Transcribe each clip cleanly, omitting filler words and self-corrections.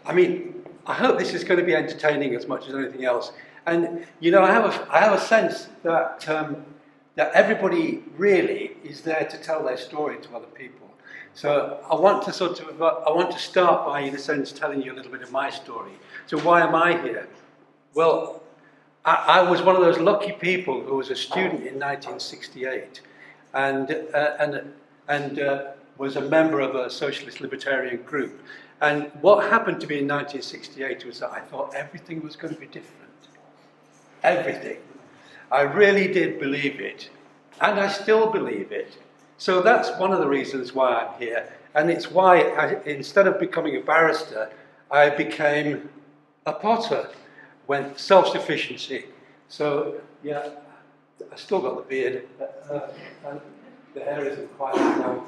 I mean, I hope this is going to be entertaining as much as anything else. And you know, I have a sense that that everybody really is there to tell their story to other people. So I want to start by, in a sense, telling you a little bit of my story. So why am I here? Well, I was one of those lucky people who was a student in 1968, and was a member of a socialist libertarian group. And what happened to me in 1968 was that I thought everything was going to be different. Everything. I really did believe it, and I still believe it. So that's one of the reasons why I'm here, and it's why instead of becoming a barrister, I became a potter. Went self-sufficiency. So yeah, I still got the beard, and the hair isn't quite as long.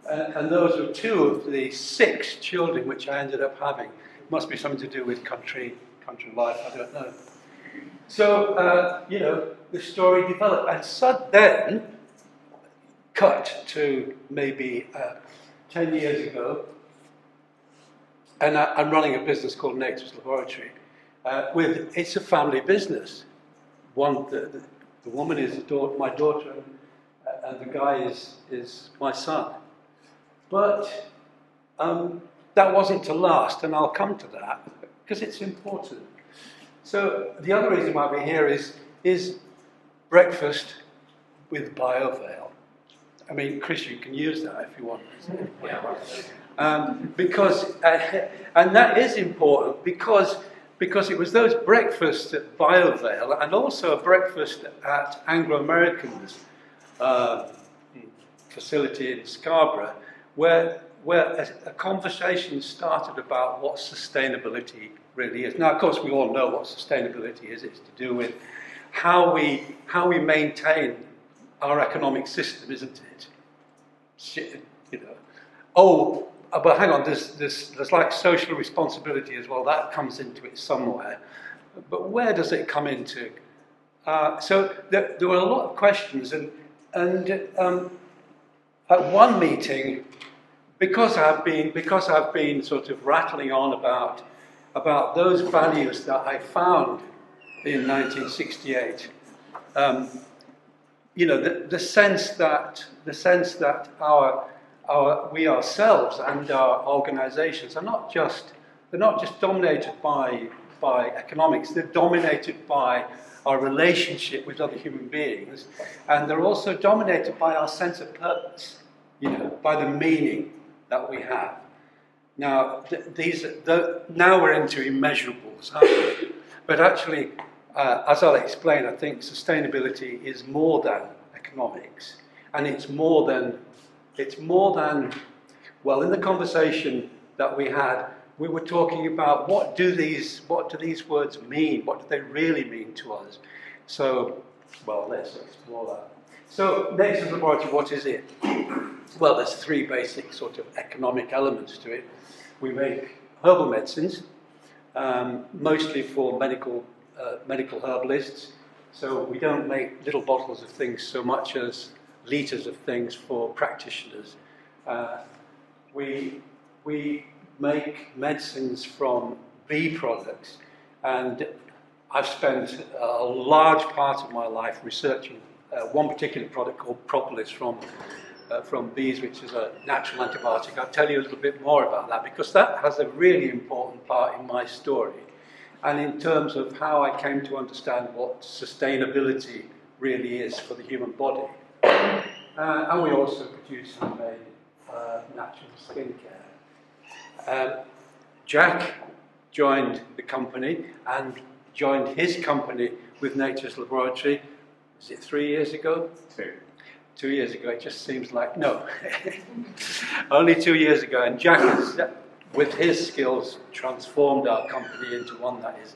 And those were 2 of the 6 children which I ended up having. Must be something to do with country life, I don't know. So, you know, the story developed. And so then, cut to maybe 10 years ago, and I'm running a business called Nature's Laboratory. It's a family business. The woman is my daughter, and the guy is my son. But that wasn't to last, and I'll come to that because it's important. So the other reason why we're here is breakfast with BioVale. I mean, Chris, you can use that if you want. Because and that is important because it was those breakfasts at BioVale and also a breakfast at Anglo-American's facility in Scarborough where a conversation started about what sustainability really is. Now, of course, we all know what sustainability is. It's to do with how we maintain our economic system, isn't it? You know. Oh, but hang on. There's like social responsibility as well. That comes into it somewhere. But where does it come into? So there were a lot of questions, and at one meeting, because I've been sort of rattling on about those values that I found in 1968. You know, the sense that we ourselves and our organisations are not just dominated by economics. They're dominated by our relationship with other human beings, and they're also dominated by our sense of purpose. You know, by the meaning that we have. Now, now we're into immeasurables, aren't we? But actually, as I'll explain, I think sustainability is more than economics, and it's more than. Well, in the conversation that we had, we were talking about what do these words mean? What do they really mean to us? So, well, let's explore that. So, Nature's Laboratory, what is it? Well, there's 3 basic sort of economic elements to it. We make herbal medicines, mostly for medical herbalists. So we don't make little bottles of things so much as litres of things for practitioners. We make medicines from bee products, and I've spent a large part of my life researching one particular product called propolis from bees, which is a natural antibiotic. I'll tell you a little bit more about that because that has a really important part in my story and in terms of how I came to understand what sustainability really is for the human body. And we also produce and made natural skincare. Jack joined the company and joined his company with Nature's Laboratory. Was it 3 years ago? 2 years ago. It just seems like, no. Only 2 years ago. And Jack has, with his skills, transformed our company into one that is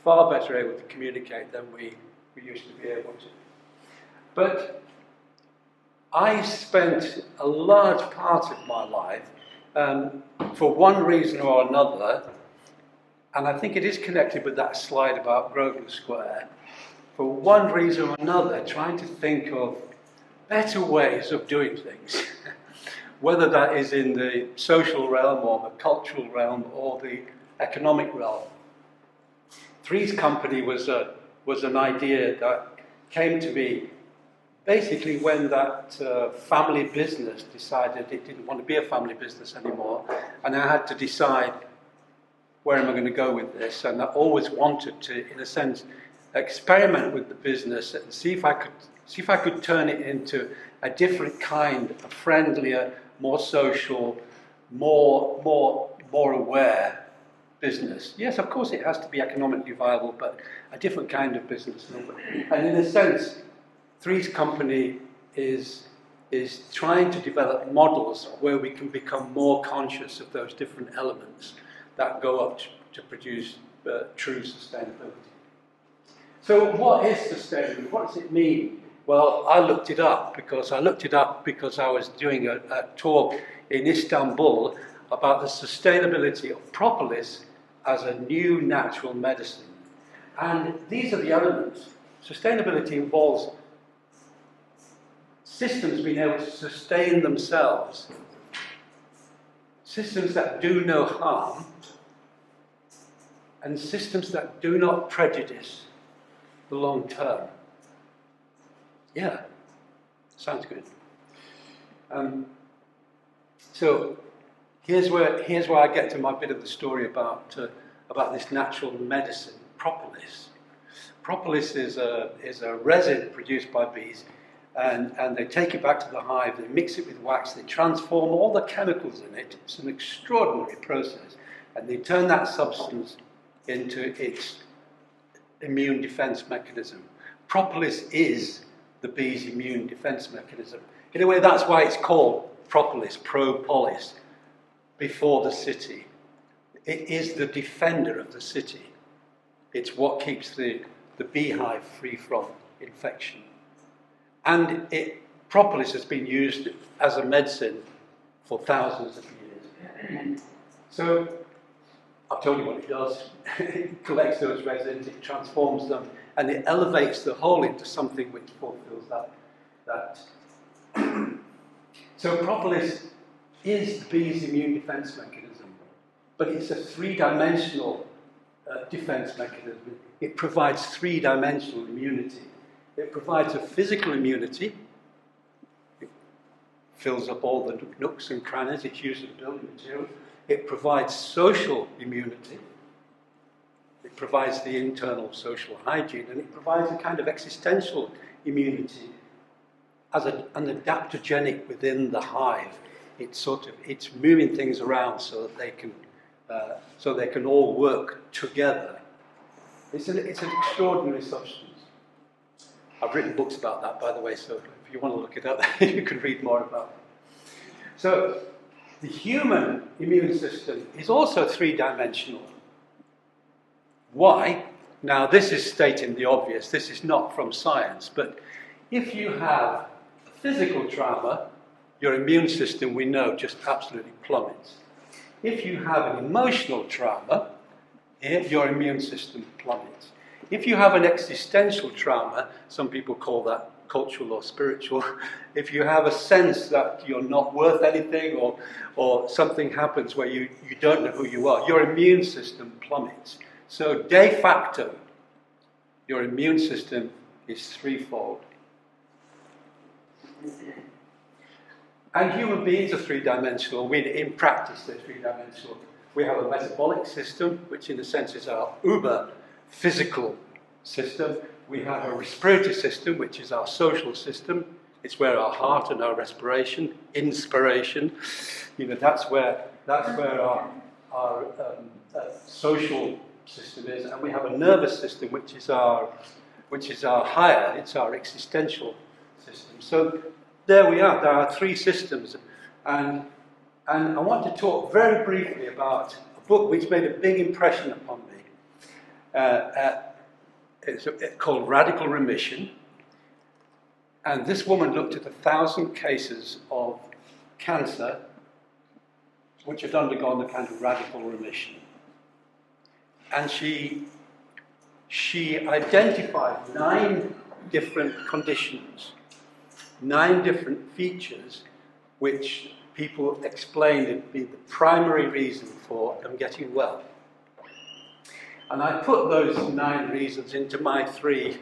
far better able to communicate than we used to be able to. But I spent a large part of my life, for one reason or another, and I think it is connected with that slide about Grosvenor Square, for one reason or another, trying to think of better ways of doing things, whether that is in the social realm or the cultural realm or the economic realm. Three's Company was an idea that came to me basically when that family business decided it didn't want to be a family business anymore, and I had to decide where am I going to go with this, and I always wanted to, in a sense, experiment with the business and see if I could turn it into a different kind, a friendlier, more social, more aware business. Yes, of course it has to be economically viable, but a different kind of business. And in a sense, Three's Company is trying to develop models where we can become more conscious of those different elements that go up to produce true sustainability. So what is sustainability? What does it mean? Well, I looked it up because I was doing a talk in Istanbul about the sustainability of propolis as a new natural medicine. And these are the elements. Sustainability involves systems being able to sustain themselves, systems that do no harm, and systems that do not prejudice the long term. Yeah, sounds good. So here's where I get to my bit of the story about this natural medicine, propolis. Propolis is a resin produced by bees, and they take it back to the hive, they mix it with wax, they transform all the chemicals in it. It's an extraordinary process, and they turn that substance into its immune defense mechanism. Propolis is the bee's immune defense mechanism. In a way, that's why it's called propolis, propolis, before the city. It is the defender of the city. It's what keeps the beehive free from infection. And propolis has been used as a medicine for thousands of years. So, I've told you what it does. It collects those resins, it transforms them, and it elevates the whole into something which fulfills that. So propolis is the bee's immune defense mechanism, but it's a three-dimensional defense mechanism. It provides three-dimensional immunity. It provides a physical immunity. It fills up all the nooks and crannies. It's used as building material. It provides social immunity. It provides the internal social hygiene, and it provides a kind of existential immunity as an adaptogenic within the hive. It's moving things around so that they can all work together. It's an extraordinary substance. I've written books about that, by the way, so if you want to look it up, you can read more about it. So, the human immune system is also three-dimensional. Why? Now, this is stating the obvious. This is not from science, but if you have a physical trauma, your immune system, we know, just absolutely plummets. If you have an emotional trauma, your immune system plummets. If you have an existential trauma, some people call that cultural or spiritual, if you have a sense that you're not worth anything or something happens where you don't know who you are, your immune system plummets. So de facto, your immune system is threefold. And human beings are three-dimensional. In practice, they're three-dimensional. We have a metabolic system, which in a sense is our uber-physical system. We have a respiratory system, which is our social system. It's where our heart and our respiration, inspiration, that's where our social system is. And we have a nervous system, which is our higher. It's our existential system. So there we are. There are three systems, and I want to talk very briefly about a book which made a big impression upon me. It's called Radical Remission, and this woman looked at 1,000 cases of cancer which had undergone the kind of radical remission, and she identified 9 different conditions, 9 different features which people explained to be the primary reason for them getting well. And I put those 9 reasons into my threefold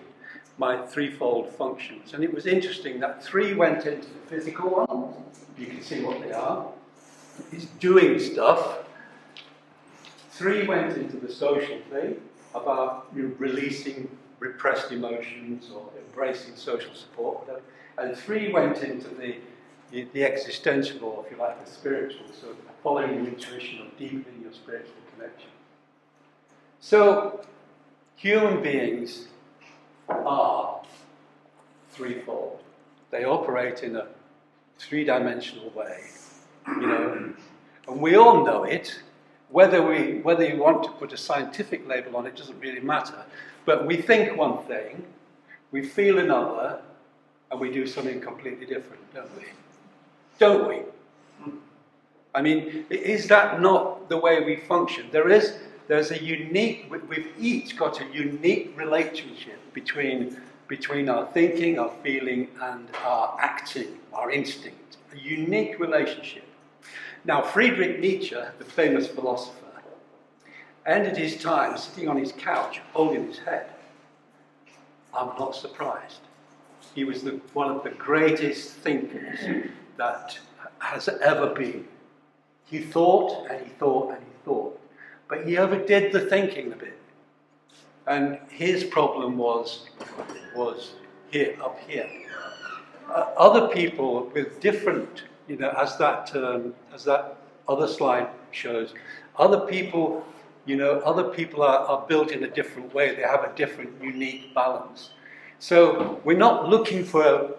functions. And it was interesting that 3 went into the physical one. You can see what they are. It's doing stuff. 3 went into the social thing, about releasing repressed emotions or embracing social support, whatever. And 3 went into the existential, or if you like, the spiritual, so following your intuition or deepening your spiritual connection. So, human beings are threefold. They operate in a 3-dimensional way, and we all know it. Whether you want to put a scientific label on it doesn't really matter. But we think one thing, we feel another, and we do something completely different, don't we? Don't we? I mean, is that not the way we function? There's a unique, we've each got a unique relationship between our thinking, our feeling, and our acting, our instinct. A unique relationship. Now, Friedrich Nietzsche, the famous philosopher, ended his time sitting on his couch, holding his head. I'm not surprised. He was one of the greatest thinkers that has ever been. He thought, and he thought, and he thought. But he overdid the thinking a bit. And his problem was here, up here. Other people with different, as that other slide shows, other people are built in a different way. They have a different, unique balance. So we're not looking for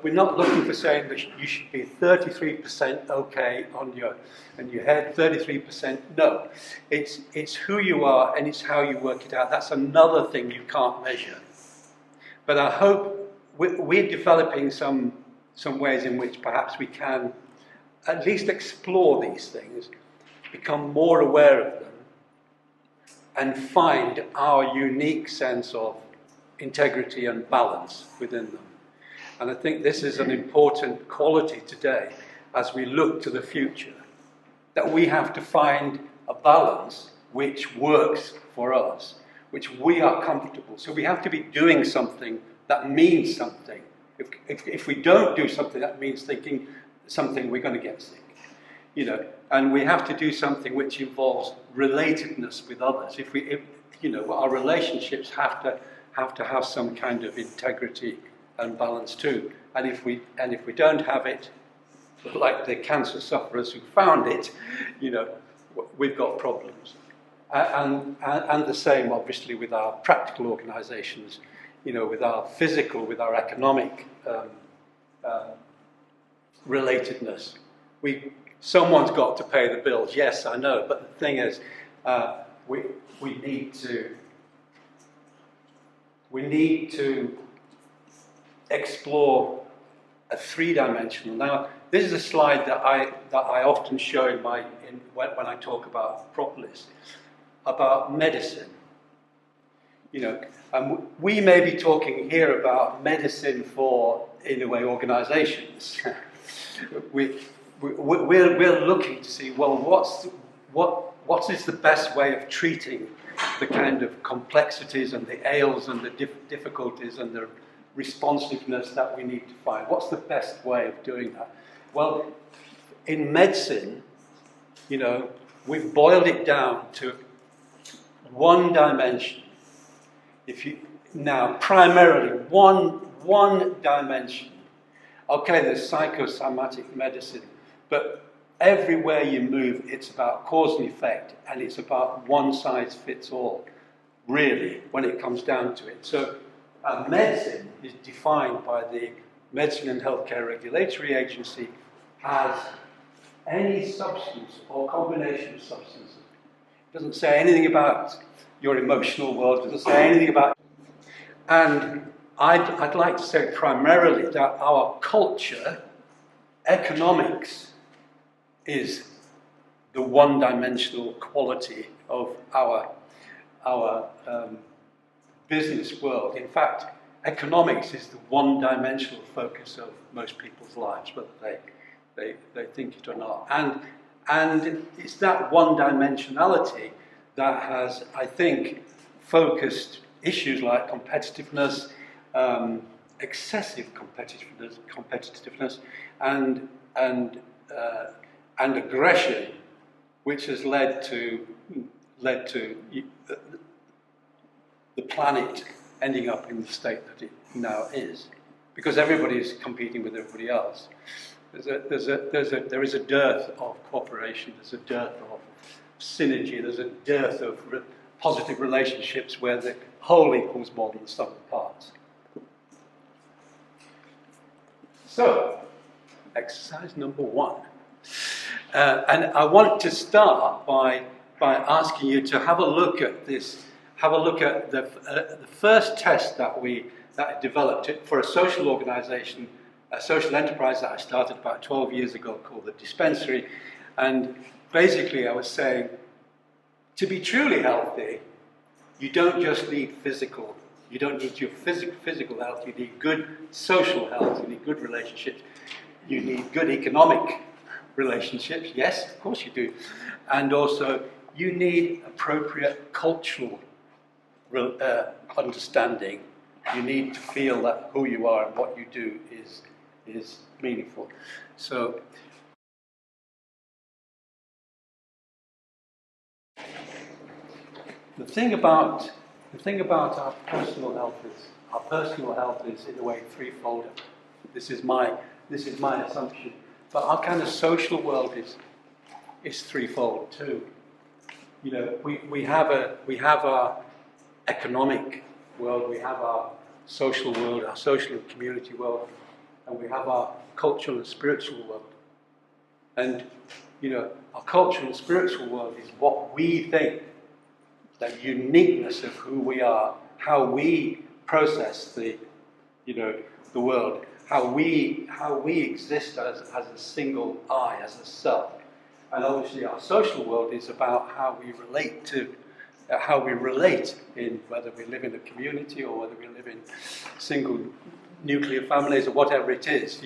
saying that you should be 33% okay on your head, 33% no. It's who you are and it's how you work it out. That's another thing you can't measure. But I hope we're developing some ways in which perhaps we can at least explore these things, become more aware of them, and find our unique sense of integrity and balance within them. And I think this is an important quality today as we look to the future, that we have to find a balance which works for us, which we are comfortable. So we have to be doing something that means something. If we don't do something that means thinking something, we're going to get sick. And we have to do something which involves relatedness with others. If our relationships have to have some kind of integrity and balance too. And if we don't have it, like the cancer sufferers who found it, we've got problems. And the same, obviously, with our practical organisations, with our physical, with our economic relatedness. Someone's got to pay the bills. Yes, I know, but the thing is, we need to explore a 3-dimensional. Now, this is a slide that I often show when I talk about propolis, about medicine. And we may be talking here about medicine for, in a way, organisations. We're looking to see, well, what is the best way of treating the kind of complexities and the ails and the difficulties and the responsiveness that we need to find? What's the best way of doing that? Well, in medicine, we've boiled it down to one dimension. Primarily one dimension. Okay, there's psychosomatic medicine, but everywhere you move, it's about cause and effect, and it's about one size fits all, really, when it comes down to it. So medicine is defined by the Medicine and Healthcare Regulatory Agency as any substance or combination of substances. It doesn't say anything about your emotional world, it doesn't say anything about... And I'd like to say primarily that our culture, economics, is the one-dimensional quality of our business world. In fact, economics is the one-dimensional focus of most people's lives, whether they think it or not. And it's that one-dimensionality that has, I think, focused issues like competitiveness, excessive competitiveness, and aggression, which has led to the planet ending up in the state that it now is, because everybody is competing with everybody else. There is a dearth of cooperation. There's a dearth of synergy. There's a dearth of positive relationships where the whole equals more than the sum of the parts. So, exercise number 1. And I want to start by asking you to have a look at this. Have a look at the first test that I developed for a social organisation, a social enterprise that I started about 12 years ago called the Dispensary. And basically I was saying, to be truly healthy, you don't just need physical. You don't need your physical health. You need good social health. You need good relationships. You need good economic relationships. Yes, of course you do. And also, you need appropriate cultural understanding. You need to feel that who you are and what you do is meaningful. So, the thing about our personal health is in a way threefold. This is my assumption. But our kind of social world is threefold too. You know, we have our economic world, we have our social world, our social and community world, and we have our cultural and spiritual world. And you know, our cultural and spiritual world is what we think, the uniqueness of who we are, how we process the world, how we exist as a single I, as a self. And obviously our social world is about how we relate in whether we live in a community or whether we live in single nuclear families or whatever it is,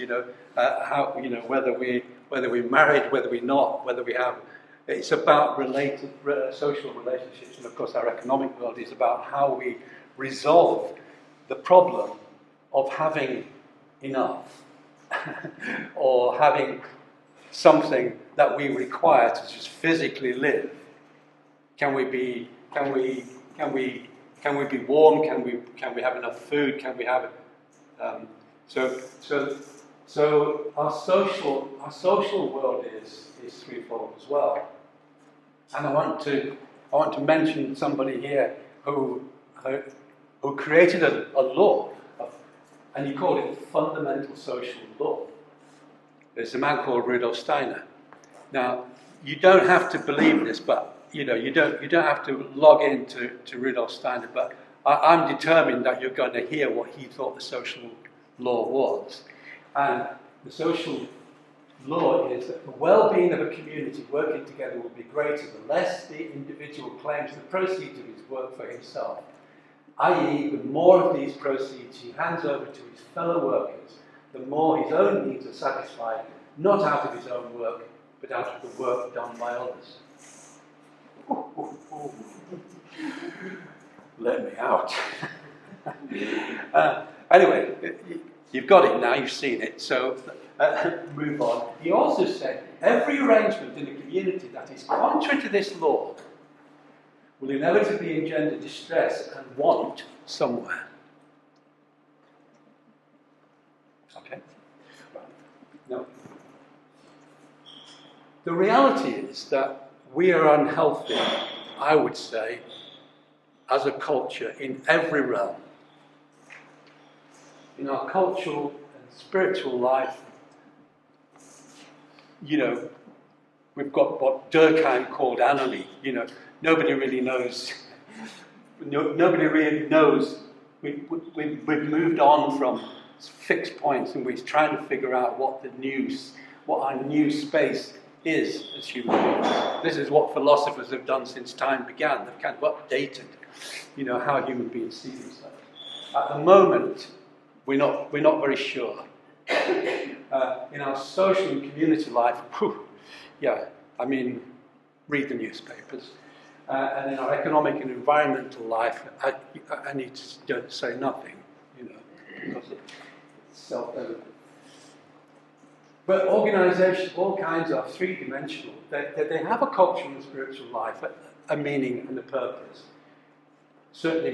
whether we're married, whether we're not, whether we have. It's about social relationships, and of course our economic world is about how we resolve the problem of having enough or having something that we require to just physically live. Can we be warm? Can we have enough food? Can we have so our social world is threefold as well. And I want to mention somebody here who created a law, and he called it fundamental social law. There's a man called Rudolf Steiner. Now, you don't have to believe this, but you don't have to log in to Rudolf Steiner, but I'm determined that you're going to hear what he thought the social law was. And the social law is that the well-being of a community working together will be greater the less the individual claims the proceeds of his work for himself, i.e. the more of these proceeds he hands over to his fellow workers, the more his own needs are satisfied, not out of his own work, but out of the work done by others. Let me out. Anyway, you've got it now, you've seen it, so move on. He also said, every arrangement in a community that is contrary to this law will inevitably engender distress and want somewhere. Okay? Now, the reality is that we are unhealthy, I would say, as a culture in every realm. In our cultural and spiritual life, we've got what Durkheim called anomy. Nobody really knows. Nobody really knows. We've moved on from fixed points, and we're trying to figure out what our new space is as human beings. This is what philosophers have done since time began. They've kind of updated, how human beings see themselves. At the moment, we're not very sure. In our social and community life, read the newspapers. And in our economic and environmental life, I need to say nothing, because it's self-evident. But organisations, all kinds, are three-dimensional. They have a cultural and spiritual life, a meaning and a purpose. Certainly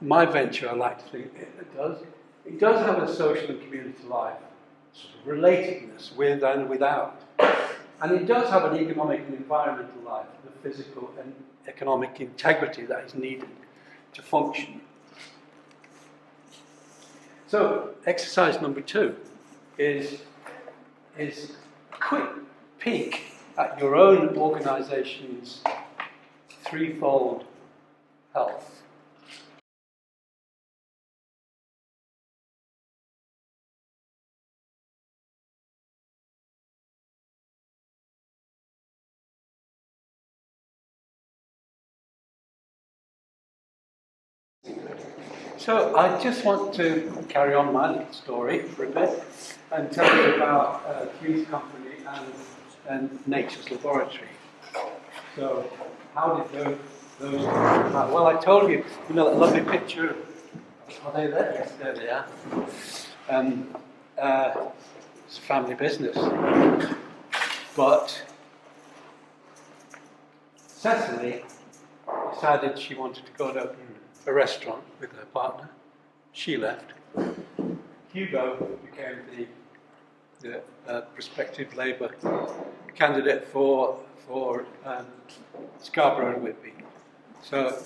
my venture, I like to think it does. It does have a social and community life, sort of relatedness with and without. And it does have an economic and environmental life, the physical and economic integrity that is needed to function. So, exercise number 2 is a quick peek at your own organisation's threefold health. So I just want to carry on my little story for a bit and tell you about Three's Company and Nature's Laboratory. So how did those come about? Well, I told you, that lovely picture. Are they there? Yes, there they are. It's a family business. But Cecily decided she wanted to go and open a restaurant with her partner. She left. Hugo became the prospective Labour candidate for Scarborough and Whitby. So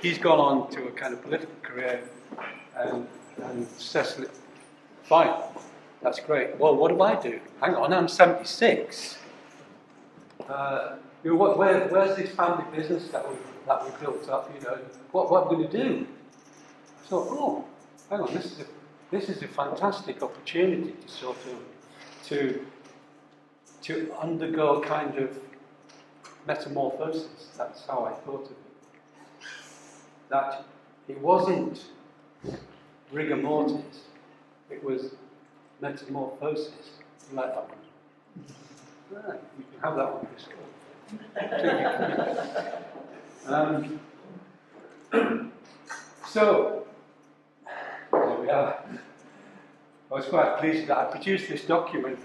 he's gone on to a kind of political career, and Cecily, fine, that's great. Well, what do I do? Hang on, I'm 76. Where's this family business that we built up? What are we going to do? I thought, hang on, this is a fantastic opportunity to sort of to undergo a kind of metamorphosis. That's how I thought of it. That it wasn't rigor mortis; it was metamorphosis. You like that one? Right, you can have that one, Crystal. So, there we are. I was quite pleased that I produced this document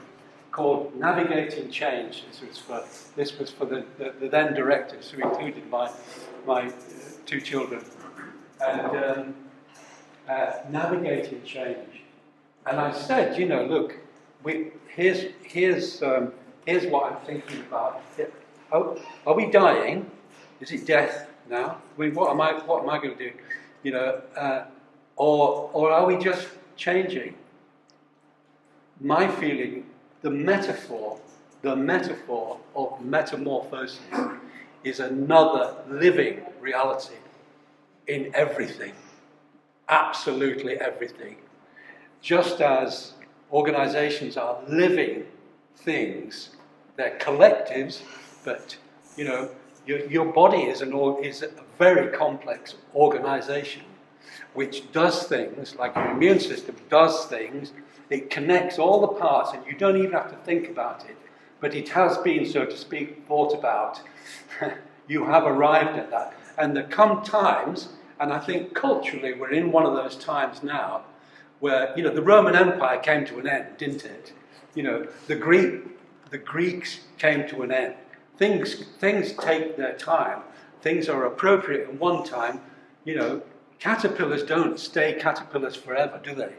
called Navigating Change. This was for the then directors, who included my 2 children, and Navigating Change. And I said, look, here's what I'm thinking about. Are we dying? Is it death now? I mean, what am I going to do? Or are we just changing? My feeling, the metaphor of metamorphosis is another living reality in everything, absolutely everything. Just as organisations are living things, they're collectives, but your body is a very complex organisation which does things, like your immune system does things. It connects all the parts, and you don't even have to think about it, but it has been, so to speak, thought about. You have arrived at that. And there come times, and I think culturally we're in one of those times now, where the Roman Empire came to an end, didn't it? The Greeks came to an end. Things take their time. Things are appropriate in one time. Caterpillars don't stay caterpillars forever, do they?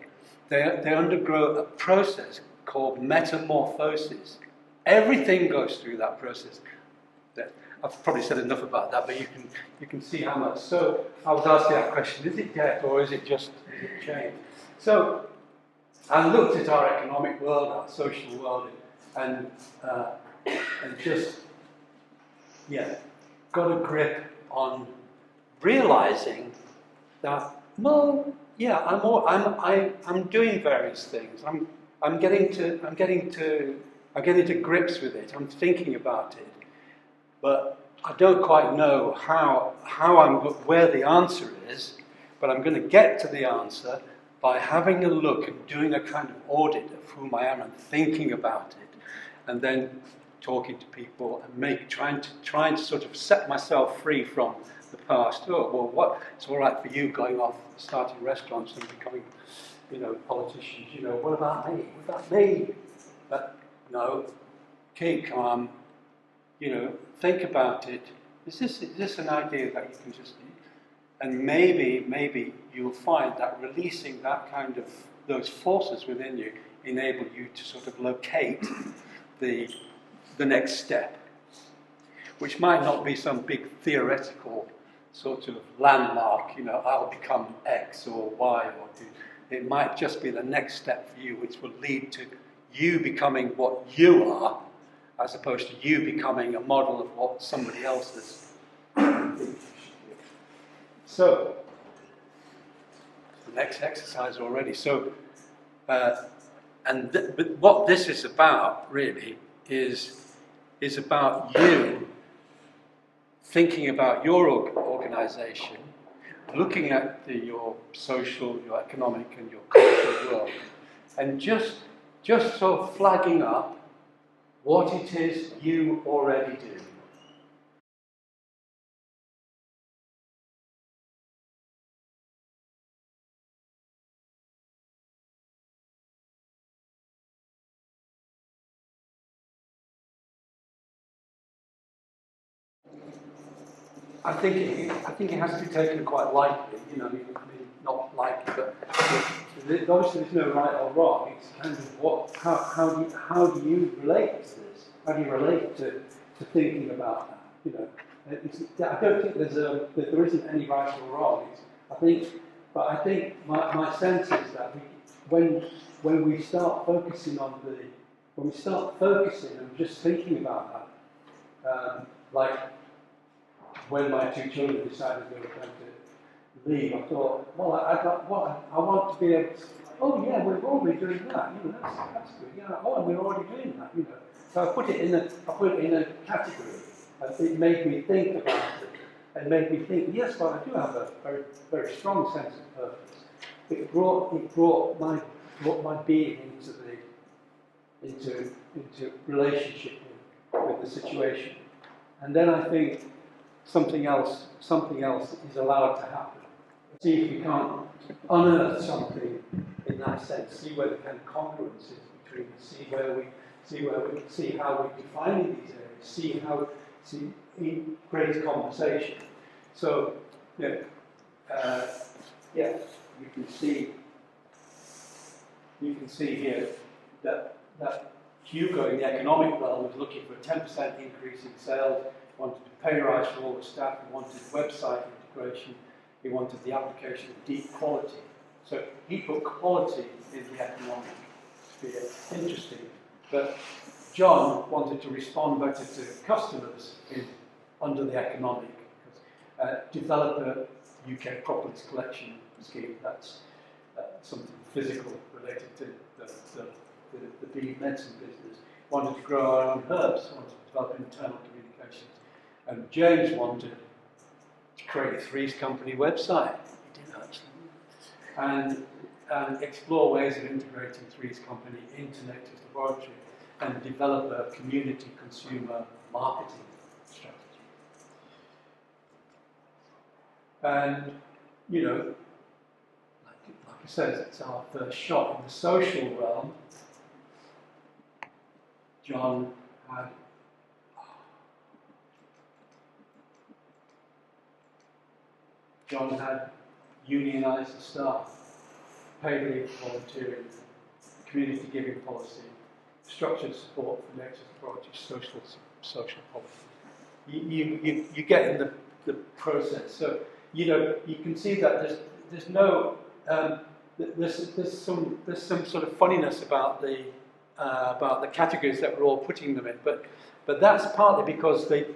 They undergo a process called metamorphosis. Everything goes through that process. I've probably said enough about that, but you can see how much. So I was asking that question: is it death, or is it change? So I looked at our economic world, our social world, and just got a grip on realizing that, well, yeah, I'm doing various things. I'm getting to grips with it. I'm thinking about it, but I don't quite know where the answer is. But I'm going to get to the answer by having a look and doing a kind of audit of whom I am and thinking about it, and then talking to people and trying to sort of set myself free from the past. Oh, well, what? It's all right for you going off, starting restaurants and becoming, politicians. What about me? What about me? But no, keep calm. Think about it. Is this an idea that you can just? And maybe you'll find that releasing that kind of those forces within you enable you to sort of locate the next step, which might not be some big theoretical sort of landmark, I'll become X or Y, or it might just be the next step for you, which will lead to you becoming what you are, as opposed to you becoming a model of what somebody else is. So, the next exercise already. So, but what this is about, really, is about you thinking about your organisation, looking at your social, your economic, and your cultural world, and just sort of flagging up what it is you already do. I think it has to be taken quite lightly, not lightly, but obviously there's no right or wrong. It's kind of how do you relate to this? How do you relate to thinking about that? I don't think there isn't any right or wrong. I think my sense is that when we start focusing and just thinking about that, like. When my two children decided they were going to leave, I thought, well, I want to be able to, oh yeah, we're already doing that, that's good, and we're already doing that, So I put it in a category, and it made me think about it, and made me think, yes, well, I do have a very, very strong sense of purpose. It brought my being into relationship with the situation, and then I think. Something else is allowed to happen. See if we can't unearth something in that sense. See where the kind of congruence is between. See how we define these areas. See great conversation. So you can see here that Hugo in the economic realm was looking for a 10% increase in sales. Wanted a pay rise for all the staff, he wanted website integration, he wanted the application of deep quality. So he put quality in the economic sphere. Interesting. But John wanted to respond better to customers under the economic. Develop a UK properties collection scheme. That's something physical related to the bee medicine business. Wanted to grow our own herbs, wanted to develop internal communications. And James wanted to create a Threes Company website. He did actually. And explore ways of integrating Threes Company into Nature's Laboratory and develop a community consumer marketing strategy. And, like I said, it's our first shot in the social realm. John had unionised the staff, paid leave for volunteering, community giving policy, structured support for Nature's Laboratory, social policy. You get in the process. So you can see that there's no there's some sort of funniness about the categories that we're all putting them in, but that's partly because they.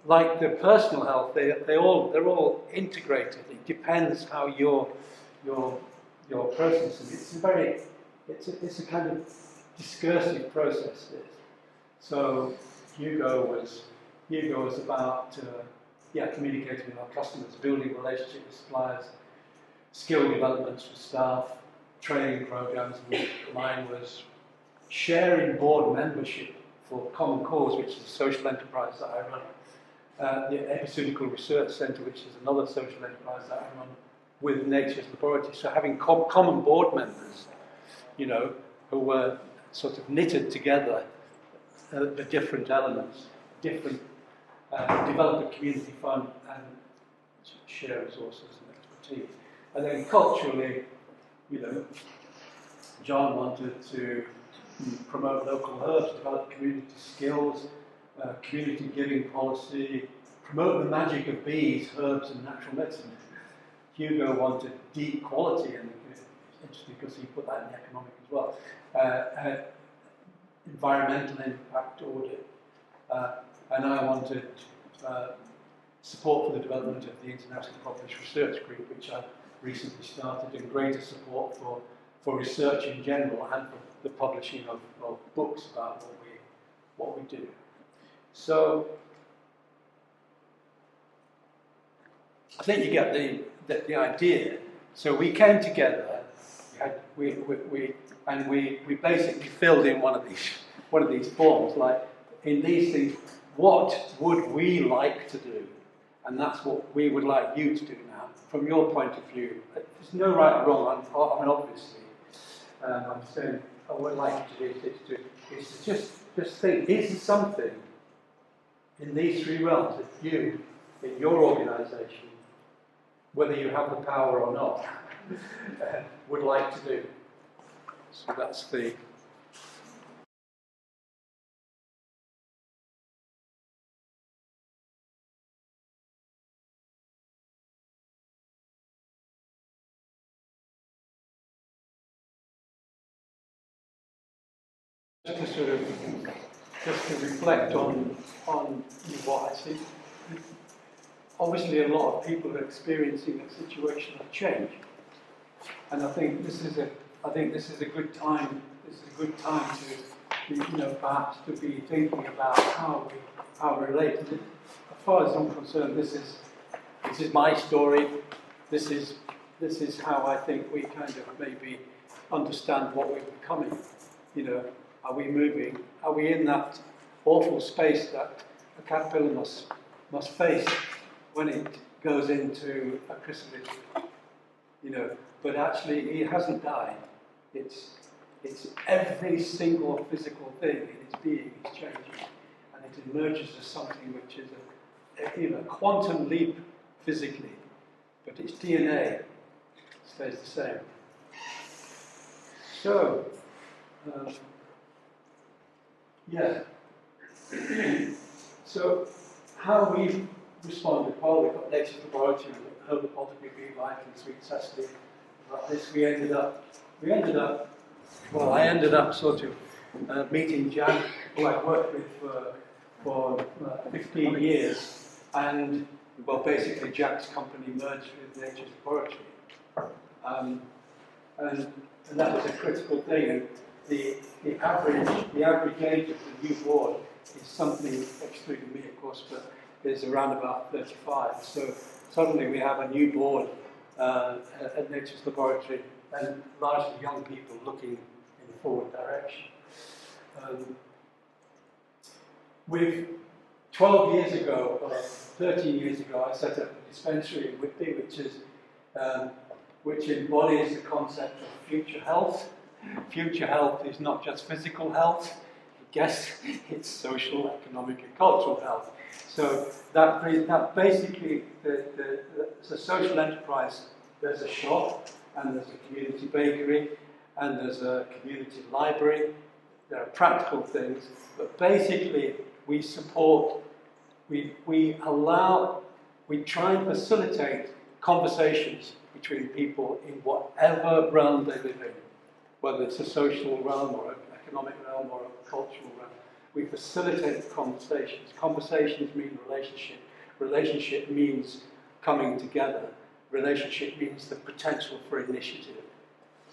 Like the personal health, they're all integrated. It depends how your process is. It's a kind of discursive process. This. So Hugo was about communicating with our customers, building relationships with suppliers, skill developments for staff, training programs. Mine was sharing board membership for Common Cause, which is a social enterprise that I run, the Epiceutical Research Centre, which is another social enterprise that I run with Nature's Laboratory. So having common board members, you know, who were sort of knitted together, the different elements, develop a community fund and share resources and expertise. And then culturally, you know, John wanted to promote local herbs, develop community skills, community giving policy, promote the magic of bees, herbs and natural medicine. Hugo wanted deep quality, and it's interesting because he put that in the economic as well. Environmental impact audit. And I wanted support for the development of the International Published Research Group, which I recently started, and greater support for research in general and for the publishing of books about what we do. So I think you get the idea. So we came together, we basically filled in one of these forms, like in these things, what would we like to do? And that's what we would like you to do now, from your point of view. There's no right or wrong, I mean, obviously. I'm saying, I would like you to do is to just think, is something in these three realms that you, in your organisation, whether you have the power or not, would like to do. So that's the... Just to reflect on what I see. Obviously, a lot of people are experiencing a situation of change, and I think this is a good time. This is a good time to, you know, perhaps to be thinking about how we relate. As far as I'm concerned, this is my story. This is how I think we kind of maybe understand what we're becoming. You know, are we moving? Are we in that awful space that a caterpillar must face when it goes into a chrysalis? You know, but actually it hasn't died. It's every single physical thing in its being is changing, and it emerges as something which is a quantum leap physically, but its DNA stays the same. So, yeah. So, how we've responded? Well, we've got Nature's Laboratory, herbal pottery, BioVale, sweet sesame. Like this, I ended up sort of meeting Jack, who I've worked with for 15 years, and well, basically Jack's company merged with Nature's Laboratory, and that was a critical thing. And the average age of the new board is something, excluding me of course, but is around about 35. So suddenly we have a new board at Nature's Laboratory, and largely young people looking in the forward direction. With 12 years ago, or 13 years ago, I set up a dispensary in Whitby, which embodies the concept of future health. Future health is not just physical health, I guess it's social, economic, and cultural health. So that basically, it's a social enterprise. There's a shop, and there's a community bakery, and there's a community library. There are practical things, but basically we support, we try and facilitate conversations between people in whatever realm they live in, whether it's a social realm or an economic realm or a cultural realm. We facilitate conversations. Conversations mean relationship. Relationship means coming together. Relationship means the potential for initiative.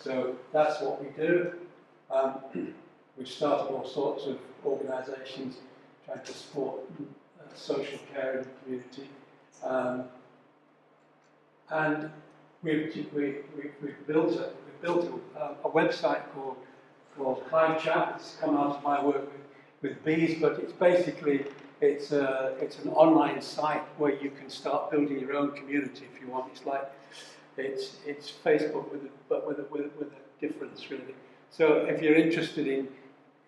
So that's what we do. We've started all sorts of organisations trying to support social care in the community. And we've built a website called Hive Chat. It's come out of my work with bees, but it's basically it's an online site where you can start building your own community if you want. It's like it's Facebook but with a difference really. So if you're interested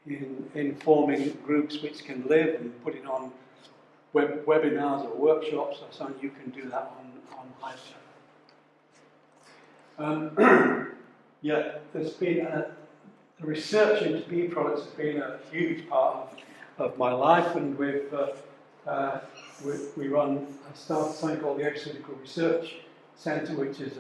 in forming groups which can live and putting on webinars or workshops or something, you can do that on Hive. Yeah, there's been the research into bee products has been a huge part of my life, and we run. I started something called the Ecological Research Centre, which is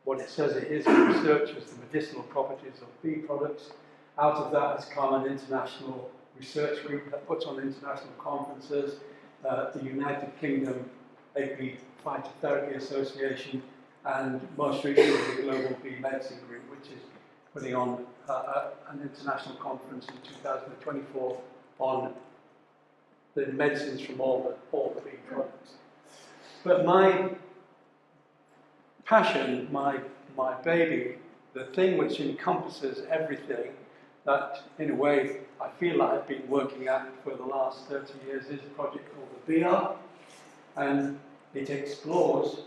what it says it is. It researches the medicinal properties of bee products. Out of that has come an international research group that puts on international conferences. The United Kingdom Apid Phytotherapy Association, and most recently the Global Bee Medicine Group, which is putting on an international conference in 2024 on the medicines from all the bee products. But my passion, my baby, the thing which encompasses everything that, in a way, I feel like I've been working at for the last 30 years is a project called the Bee Ark, and it explores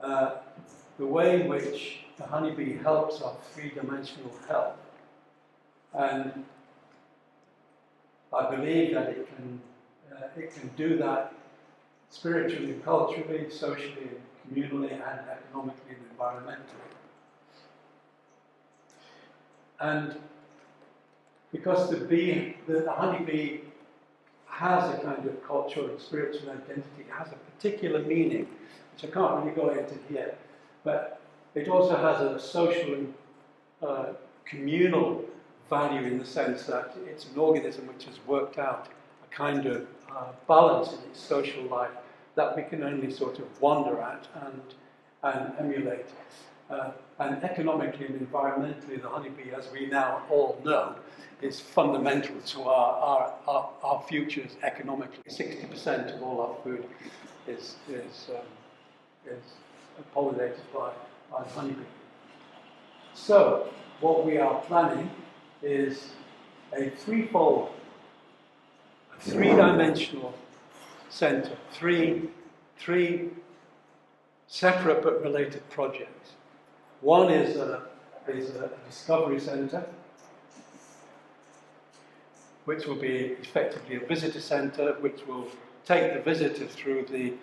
the way in which the honeybee helps our three-dimensional health. And I believe that it can do that spiritually, culturally, socially, and communally, and economically and environmentally. And because the honeybee has a kind of cultural and spiritual identity, it has a particular meaning, which I can't really go into here, but it also has a social and communal value in the sense that it's an organism which has worked out a kind of balance in its social life that we can only sort of wonder at and emulate. And economically and environmentally, the honeybee, as we now all know, is fundamental to our futures economically. 60% of all our food is pollinated by honeybee. So, what we are planning is a threefold, a three-dimensional centre, three separate but related projects. One is a discovery centre, which will be effectively a visitor centre, which will take the visitor through the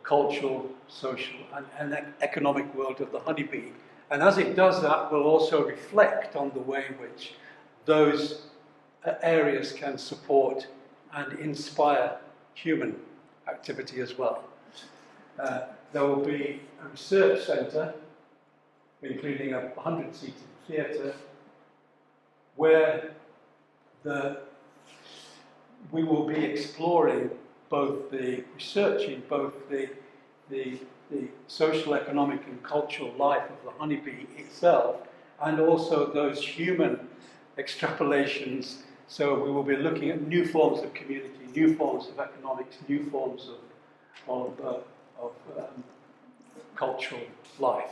cultural, social, and economic world of the honeybee. And as it does that, will also reflect on the way in which those areas can support and inspire human activity as well. There will be a research centre, including a 100-seated theatre, where we will be exploring researching both the social, economic and cultural life of the honeybee itself, and also those human extrapolations. So we will be looking at new forms of community, new forms of economics, new forms of cultural life.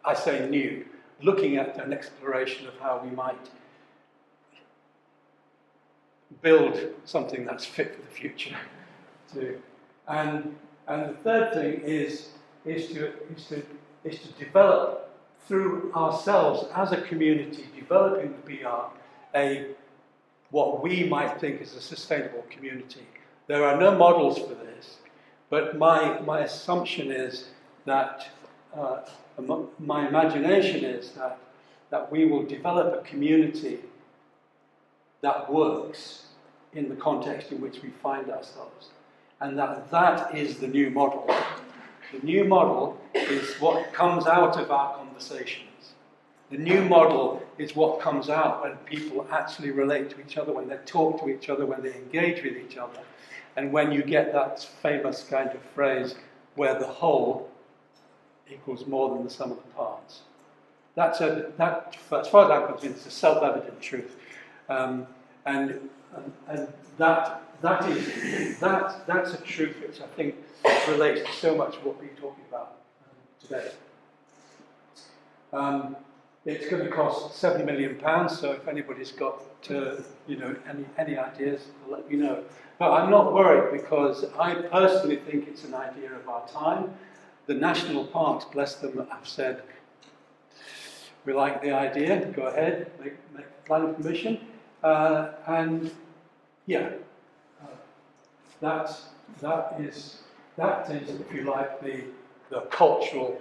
I say new, looking at an exploration of how we might build something that's fit for the future. And the third thing is to develop through ourselves as a community, developing the Bee Ark, what we might think is a sustainable community. There are no models for this, but my assumption is that my imagination is that we will develop a community that works in the context in which we find ourselves, and that is the new model. The new model is what comes out of our conversations. The new model is what comes out when people actually relate to each other, when they talk to each other, when they engage with each other, and when you get that famous kind of phrase where the whole equals more than the sum of the parts. That, as far as I'm concerned, it's a self-evident truth, and that's a truth which I think relates to so much of what we're talking about today. It's going to cost £7 million, so if anybody's got any ideas, let me know. But I'm not worried because I personally think it's an idea of our time. The national parks, bless them, have said, we like the idea, go ahead, make planning permission. And yeah, that is, if you like, the cultural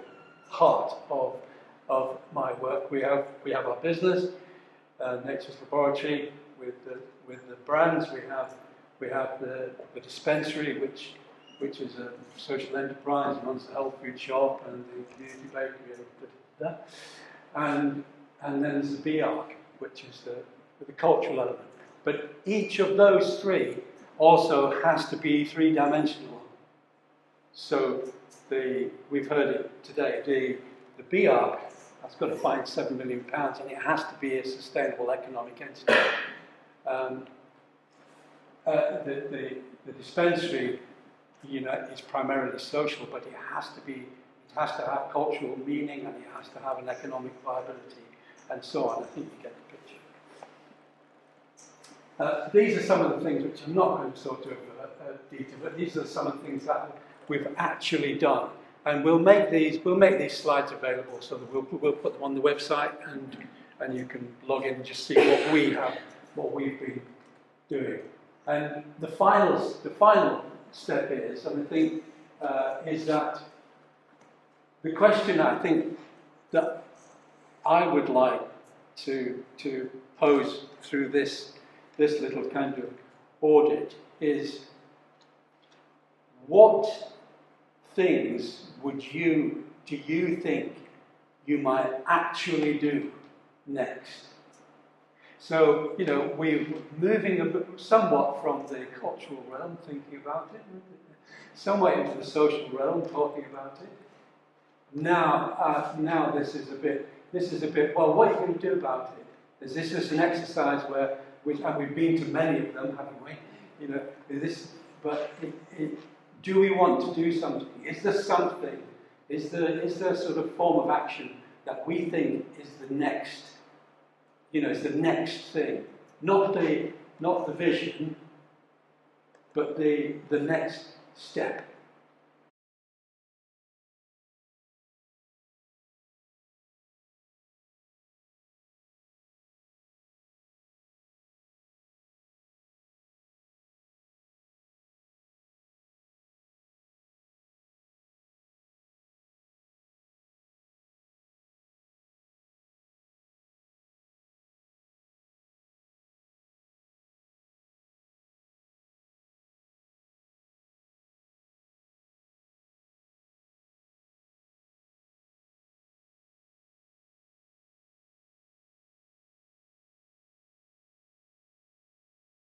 heart of my work. We have our business, Nature's Laboratory, with the brands. We have the dispensary, which is a social enterprise, runs the health food shop and the community bakery and then there's the B-Arc, which is the cultural element. But each of those three also has to be three-dimensional. So we've heard it today, the B-Arc has got to find £7 million and it has to be a sustainable economic entity. The dispensary, is primarily social, but it has to have cultural meaning and it has to have an economic viability and so on. I think you get the picture. These are some of the things which I'm not going to sort of detail, but these are some of the things that we've actually done. And we'll make these slides available so that we'll put them on the website and you can log in and just see what we've been doing. And the final step is, and I think, is that the question I think that I would like to pose through this little kind of audit is, what things do you think you might actually do next? So, we're moving somewhat from the cultural realm, thinking about it, somewhat into the social realm, talking about it. Now this is a bit, well, what are you going to do about it? Is this just an exercise and we've been to many of them, haven't we? Do we want to do something? Is there something? Is there sort of form of action that we think is the next? Is the next thing, not the vision, but the next step.